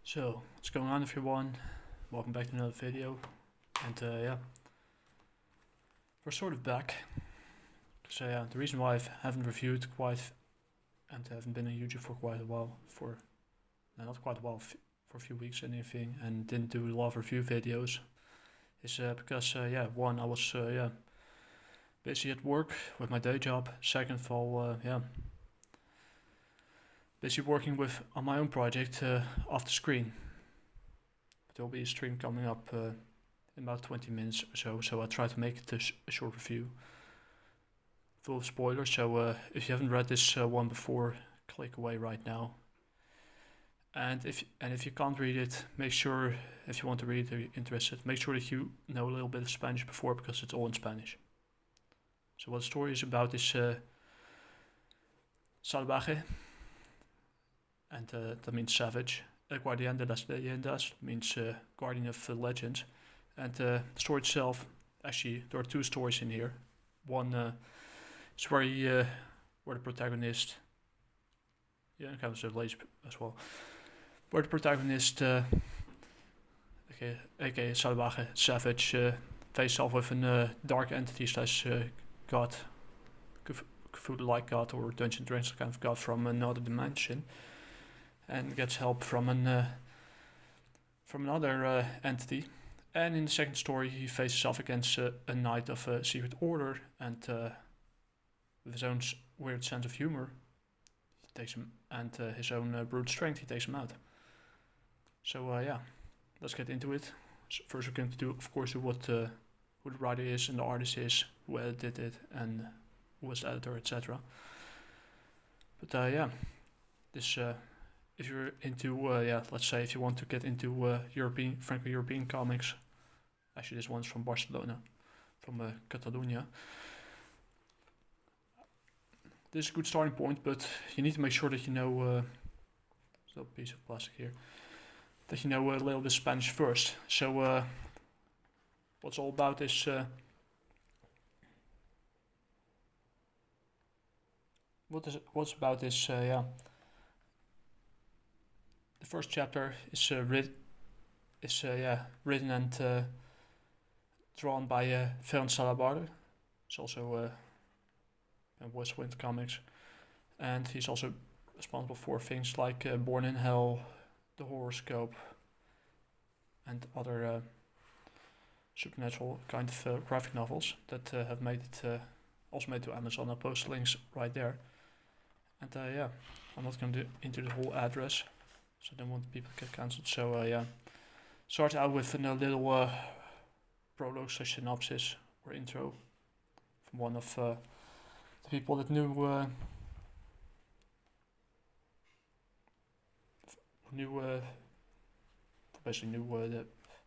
So, what's going on everyone? Welcome back to another video. And yeah, we're sort of back. So yeah, the reason why I haven't reviewed and haven't been on YouTube for quite a while, not quite a while, for a few weeks and anything, and didn't do a lot of review videos, is because yeah, one, I was busy at work with my day job. Second of all, yeah, busy working on my own project off the screen. There will be a stream coming up in about 20 minutes or so I'll try to make it a short review full of spoilers. So if you haven't read this one before, click away right now. And if you can't read it, make sure, if you want to read it or you're interested, make sure that you know a little bit of Spanish before, because it's all in Spanish. So what the story is about is Salvaje, and that means savage. Guardián de las Leyendas means guardian of legends. And the story itself, actually, there are two stories in here. One is where the protagonist, yeah, kind of lazy as well, where the protagonist, aka Salvaje, savage, faces off with a dark entity slash god, Cthulhu-like god or Dungeon Dragons kind of god from another dimension, and gets help from another entity. And in the second story, he faces off against a knight of a secret order, and with his own weird sense of humor, he takes him, and his own brute strength, he takes him out. So yeah, let's get into it. So first, we're going to do, of course, who the writer is and the artist is, who edited it, and who was the editor, etc. But yeah, this. If you're into, let's say if you want to get into European comics, actually this one's from Barcelona, from Catalonia. This is a good starting point, but you need to make sure that you know, there's a piece of plastic here, that you know a little bit Spanish first. So what's all about is, what's about is, yeah, the first chapter is written and drawn by Ferran Xalabarder. It's also Westwind Comics, and he's also responsible for things like Born in Hell, The Horoscope, and other supernatural kind of graphic novels that have made it also made to Amazon. I'll post links right there. And yeah, I'm not going to into the whole address, so I don't want people to get cancelled. So yeah, start out with a little prologue slash synopsis or intro from one of the people that basically knew the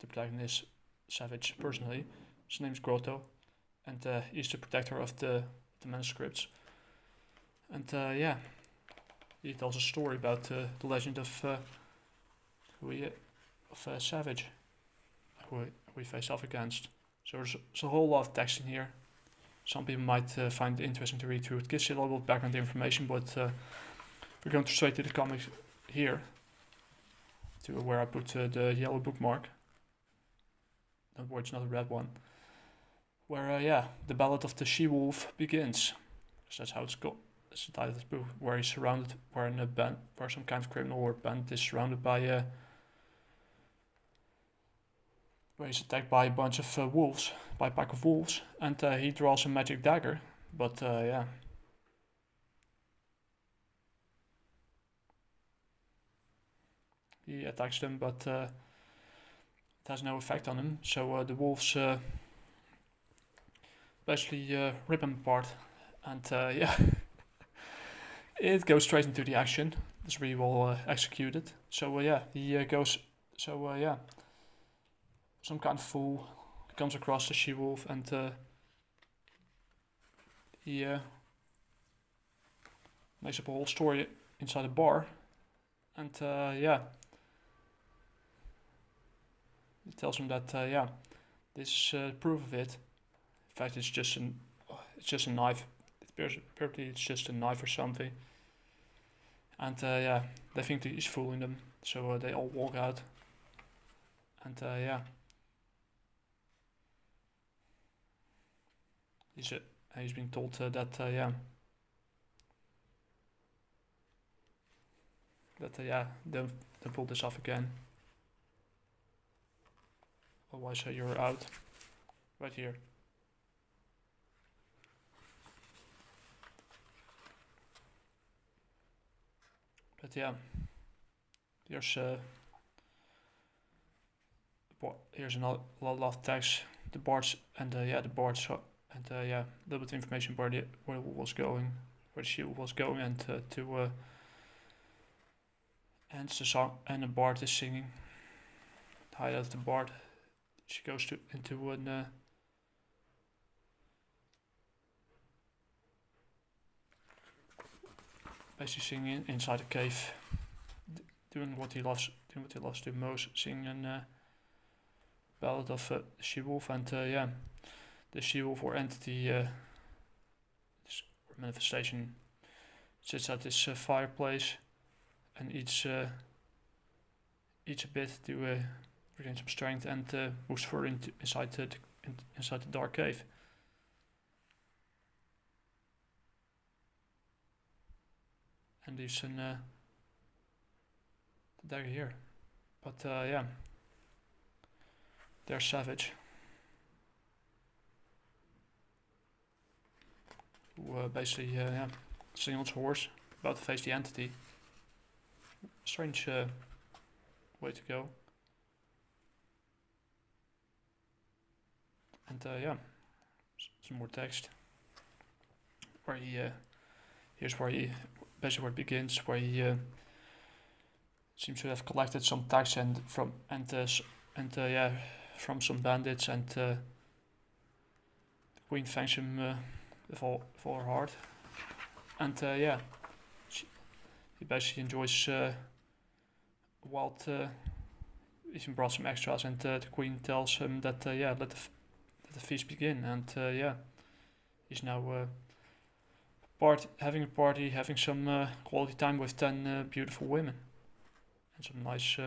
protagonist Savage personally. His name's Grotto, and he's the protector of the manuscripts. And yeah, he tells a story about the legend of Savage, who we face off against. So there's a whole lot of text in here. Some people might find it interesting to read through. It gives you a lot of background information, but we're going straight to the comics here, to where I put the yellow bookmark. Don't worry, it's not a red one. Where yeah, the Ballad of the She-Wolf begins. Because that's how it's called. It's the title of the book, where he's surrounded, where some kind of criminal or bandit is surrounded by where he's attacked by a bunch of wolves, by a pack of wolves, and he draws a magic dagger, but yeah. He attacks them, but it has no effect on him, so the wolves basically rip him apart, and yeah. It goes straight into the action. It's really well executed. So yeah, he goes. So yeah, some kind of fool comes across the she-wolf, and he makes up a whole story inside a bar, and yeah, he tells him that yeah, this is proof of it. In fact, it's just a knife. Apparently, it's just a knife or something. And yeah, they think that he's fooling them, so they all walk out. And yeah, he's been told that yeah, yeah, don't pull this off again. Otherwise, you're out. Right here. But yeah, here's another lot of text. The boards and yeah, the boards and yeah, a little bit of information where it was going, where the shield was going, and to ends the song, and the bard is singing. The highlight of the bard. She goes into an basically singing inside a cave, doing what he loves to most, singing a ballad of the she-wolf. And yeah, the she-wolf or entity, this manifestation, sits at this fireplace and eats a bit to regain some strength, and moves further inside the dark cave. And leaves the dagger here. But yeah, there's Salvaje, who basically yeah, sitting on his horse, about to face the entity. Strange way to go. And yeah, some more text. Where he here's where he basically where it begins, where he seems to have collected some tax from yeah, from some bandits, and the queen thanks him with all her heart. And yeah, he basically enjoys wild. Even brought some extras, and the queen tells him that yeah, let the feast begin. And yeah, he's now having a party, having some quality time with 10 beautiful women and some nice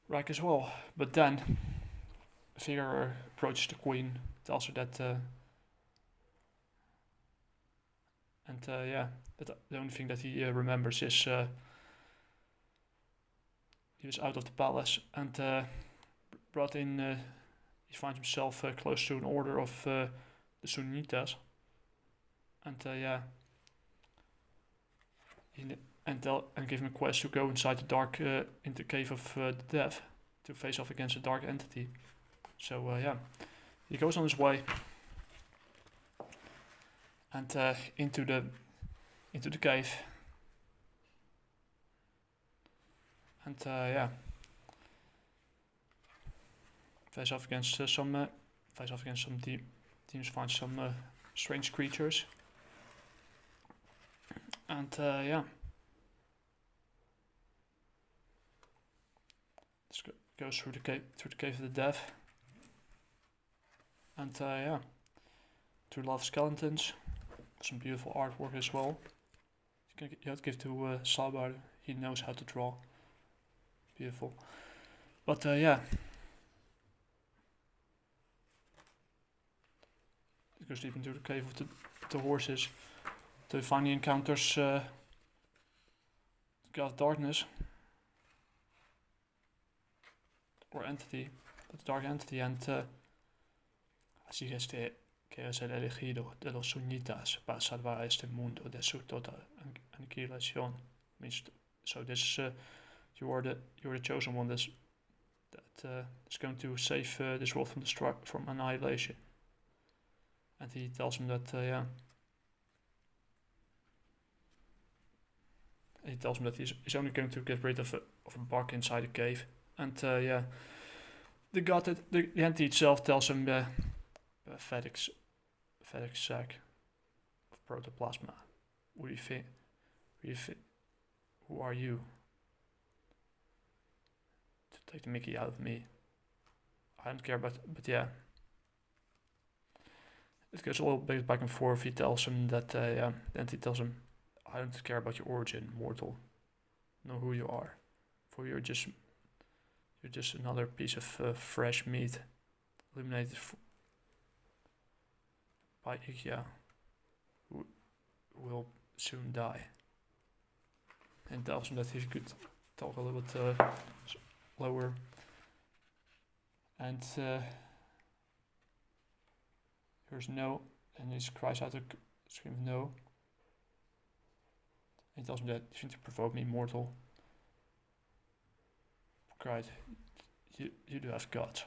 rack as well. But then a figure approaches the queen, tells her that and yeah, that the only thing that he remembers is he was out of the palace and brought in. He finds himself close to an order of the Sunnitas, and yeah, and give him a quest to go inside the dark, into the cave of the death, to face off against a dark entity. So yeah, he goes on his way, and into the cave, and yeah, face off against some demons, find some strange creatures, and yeah, goes through the cave of the death, and yeah, through a lot of skeletons, some beautiful artwork as well. You have to give to Salvaje. He knows how to draw. Beautiful. But yeah, he goes deep into the cave of the horses, till he finally encounters the god of darkness, or entity, the dark entity, and así que es el elegido de los sunitas para salvar este mundo de su total aniquilación. Means, so this you are the chosen one that is going to save this world from annihilation. And he tells him that yeah, he tells him that he's only going to get rid of a bug inside the cave. And yeah, the god, the entity itself tells him pathetic sack of protoplasma. Who do you think? Who are you to take the mickey out of me? I don't care, but yeah, it goes a little bit back and forth. He tells him that yeah, the entity tells him, I don't care about your origin, mortal. Know who you are, for you're just another piece of fresh meat, illuminated by Ikea, who will soon die. And tells him that he could talk a little bit lower. And here's no, and he cries out a scream of no. And he tells him that you seem to provoke me, mortal. Cried, you do have guts.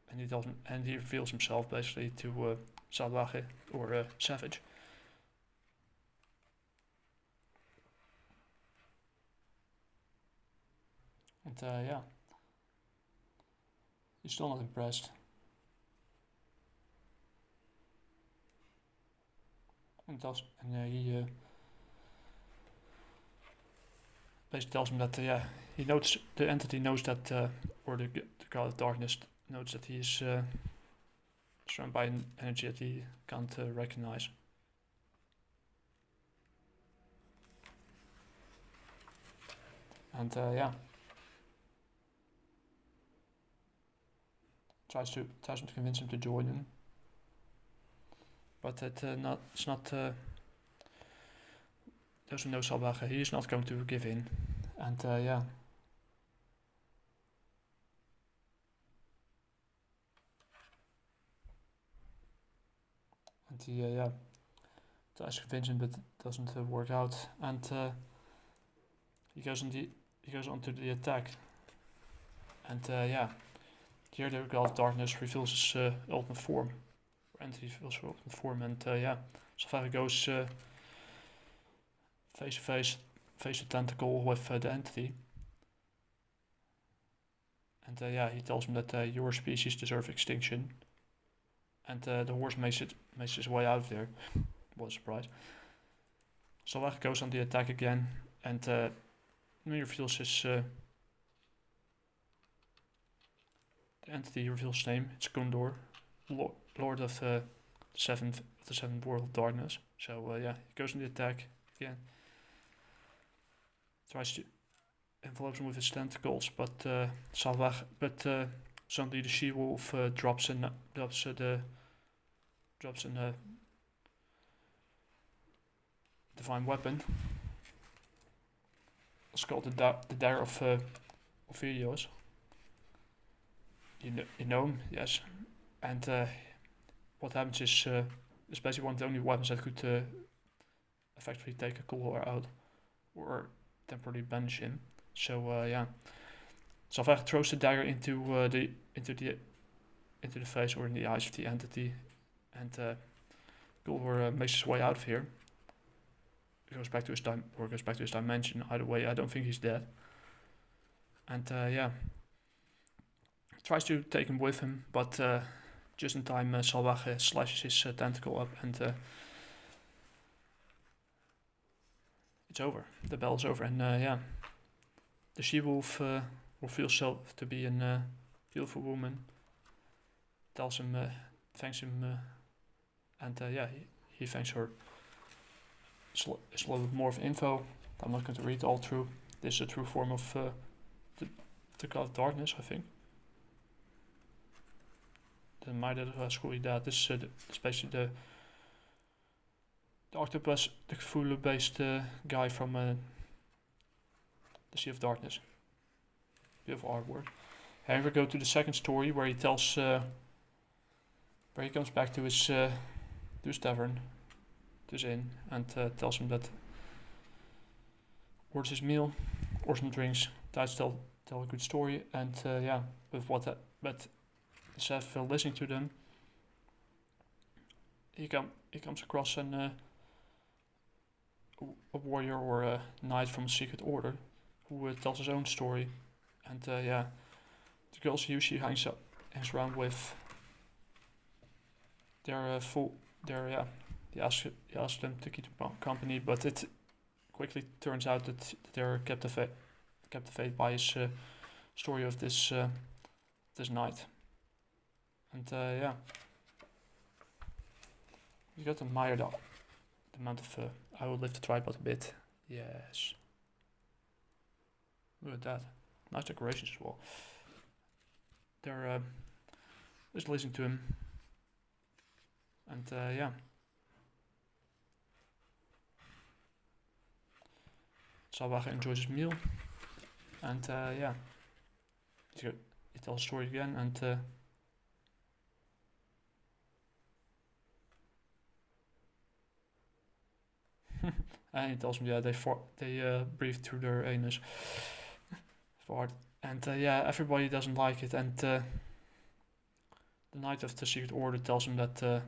And he tells him, and he reveals himself basically to Salvaje, or Savage. And yeah, he's still not impressed. And he basically tells him that he knows, the entity knows that, or the God of Darkness knows that he is surrounded by an energy that he can't recognize. And yeah, tries to convince him to join him, but it's not. There's no Salvaje. He is not going to give in, and yeah. And he tries to convince him, but it doesn't work out, and he goes onto the attack, and yeah. Here the God of Darkness reveals his ultimate form, or entity reveals his ultimate form, and yeah, Salvaje goes face to tentacle with the entity, and yeah, he tells him that your species deserve extinction, and the horse makes his way out of there. What a surprise! Salvaje goes on the attack again, and he reveals his. The entity reveals his name. It's Gondor, Lord of the seventh world of darkness. So yeah, he goes on the attack again. Tries to envelop him with his tentacles, but Salvaje. But suddenly the she-wolf drops in a divine weapon. It's called the Dagger of Helios. You know him, yes. And what happens is basically one of the only weapons that could effectively take a Golhor out, or temporarily banish him. So yeah, Salvaje throws the dagger into the face, or in the eyes of the entity, and Golhor makes his way out of here. He goes back to his dimension. Either way, I don't think he's dead. And yeah, tries to take him with him, but just in time, Salvaje slashes his tentacle up, and it's over. The battle is over, and yeah, the she-wolf reveals herself to be a beautiful woman. Tells him, thanks him, and yeah, he thanks her. It's a little bit more of info. I'm not going to read all through. This is a true form of the God of Darkness, I think. The Meider Scoridad. This is basically the octopus, the Cthulhu-based guy from the Sea of Darkness. Beautiful artwork. And we go to the second story, where he tells, where he comes back to his tavern, to his inn, and tells him that orders his meal, orders some drinks, tries to tell a good story, and yeah, but instead of listening to them, he comes across a warrior or a knight from a secret order who tells his own story, and yeah, the girls he usually hangs around with, they're full. Yeah, he asks them to keep him company, but it quickly turns out that they're captivated by his story of this knight. And yeah, you got the amount of I will lift the tripod a bit. Yes. Look at that. Nice decorations as well. They're just listening to him. And yeah. Salvaje enjoys his meal. And yeah. He tells a story again and and he tells me they breathe through their anus. Fart. And yeah, everybody doesn't like it. And the Knight of the Secret Order tells him that to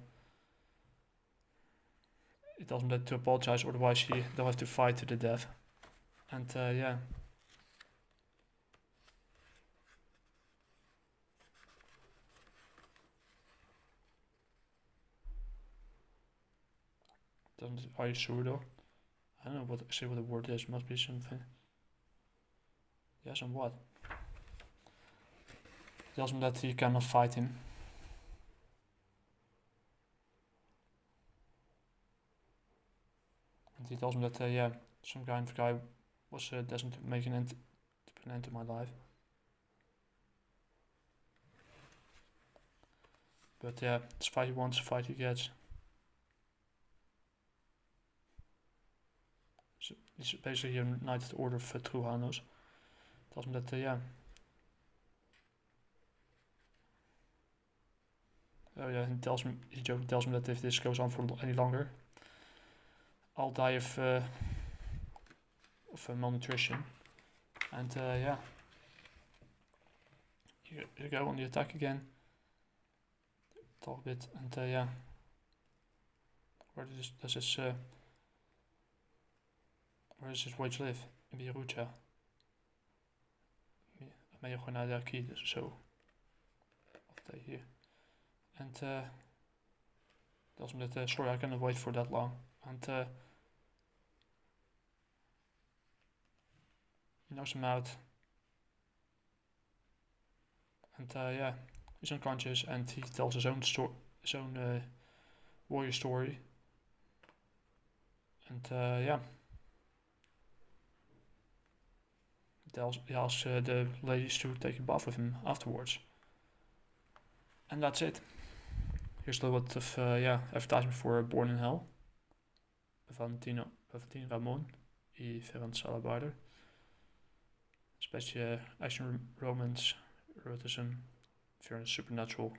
apologize, otherwise they'll have to fight to the death. And yeah. Are you sure though? I don't know what the word is. Must be something. Yes, and what? He tells him that he cannot fight him. And he tells him that yeah, some kind of guy was destined to make an end to my life. But yeah, it's fight he wants, fight he gets. So he's basically a Knight of the Order of Truhanos. Tells him that yeah. Oh yeah, he tells me that if this goes on for any longer, I'll die of malnutrition. And yeah, you go on the attack again. Talk a bit, and yeah. Where does this wage live? In Beiruja. Ben je gewoon naar de arcade, dus zo. Altijd hier. And tells me that sorry, I cannot wait for that long. And he knocks him out. And yeah, he's unconscious, and he tells his own warrior story. And yeah, he asks the ladies to take a bath with him afterwards. And that's it. Here's a little bit of advertisement for Born in Hell. Valentino Ramon y Ferran Xalabarder. Especially action, romance, eroticism, very supernatural.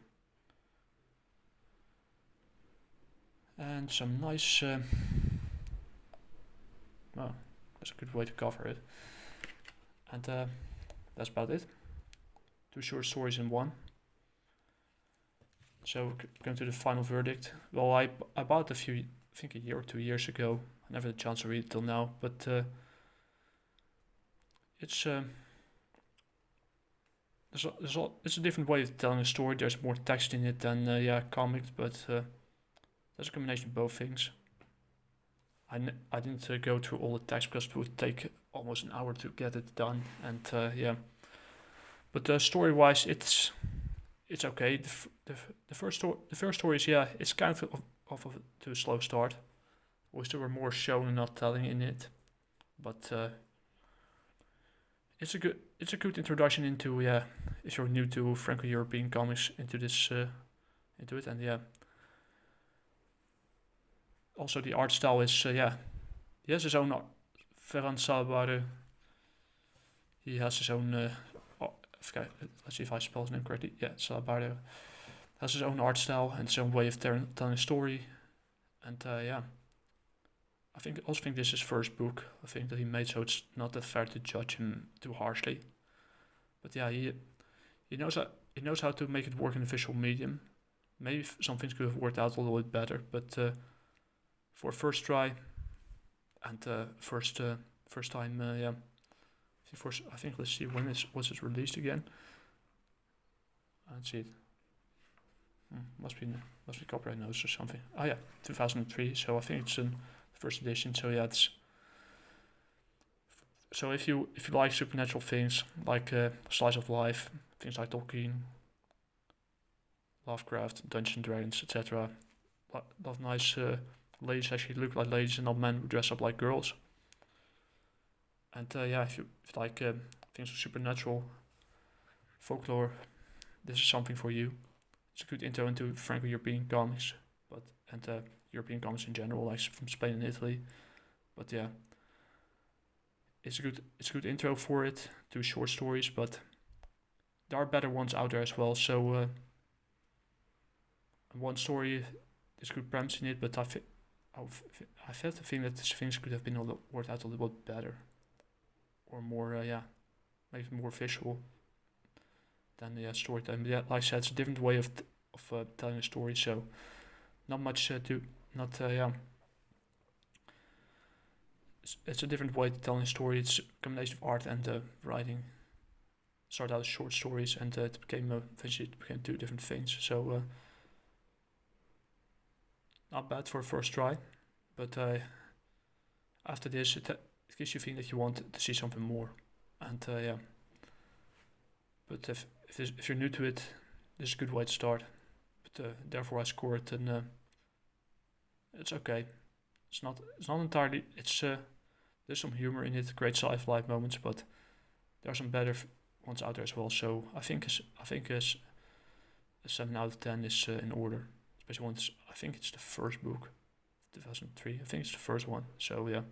And some nice, well, that's a good way to cover it. And that's about it. 2 short stories in one. So going to the final verdict. Well, I bought it I think a year or 2 years ago. I never had a chance to read it till now, but it's it's a different way of telling a story. There's more text in it than comics, but there's a combination of both things. I didn't go through all the text because it would take almost an hour to get it done, and yeah. But story-wise, it's okay. The first story is it's kind of to a slow start. Wish there were more shown and not telling in it, but it's a good introduction into if you're new to Franco-European comics into it, and yeah. Also, the art style is he has his own Ferran Xalabarder. He has his own. Let's see if I spell his name correctly. Yeah, Xalabarder has his own art style and his own way of telling a story, and yeah. I also think this is his first book. I think that he made, so it's not that fair to judge him too harshly. But yeah, he knows how to make it work in a visual medium. Maybe some things could have worked out a little bit better, but for a first try and first time, yeah. I think let's see when was it released again. Let's see it. Must be copyright notice or something. Oh yeah, 2003. So I think it's in first edition. So yeah, so if you like supernatural things like slice of life, things like Tolkien, Lovecraft, Dungeons and Dragons, etc. Love nice ladies actually look like ladies and not men who dress up like girls. And if you like things of supernatural folklore, this is something for you. It's a good intro into Franco-European comics, and European comics in general, like from Spain and Italy. But yeah, it's a good intro for it to short stories, but there are better ones out there as well. So one story is good premise in it, but I felt the thing that things could have been worked out a little bit better, or more maybe more visual than the storytelling. Yeah, like I said, it's a different way of telling a story. So not much it's a different way to tell a story. It's a combination of art and writing. Started out as short stories, and it became eventually two different things. So not bad for a first try, but after this, it gives you a feeling that you want to see something more. And but if you're new to it, this is a good way to start. But therefore, I score it, and it's okay. It's not entirely. There's some humor in it, great sci-fi moments, but there are some better ones out there as well. So I think a 7 out of 10 is in order. Especially once I think it's the first book, 2003. I think it's the first one. So yeah,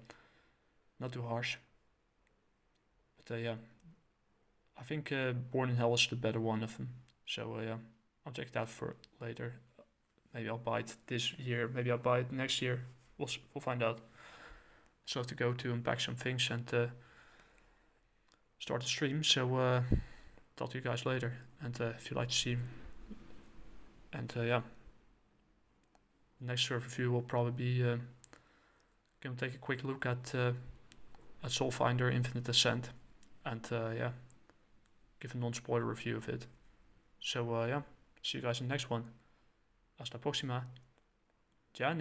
not too harsh. But I think Born in Hell is the better one of them. So I'll check it out for later. Maybe I'll buy it this year. Maybe I'll buy it next year. We'll find out. So I have to go to unpack some things and start the stream. So talk to you guys later. And if you'd like to see, and next review will probably be going to take a quick look at Soulfinder Infinite Ascent, and give a non-spoiler review of it. So see you guys in the next one. Hasta la próxima. Ciao.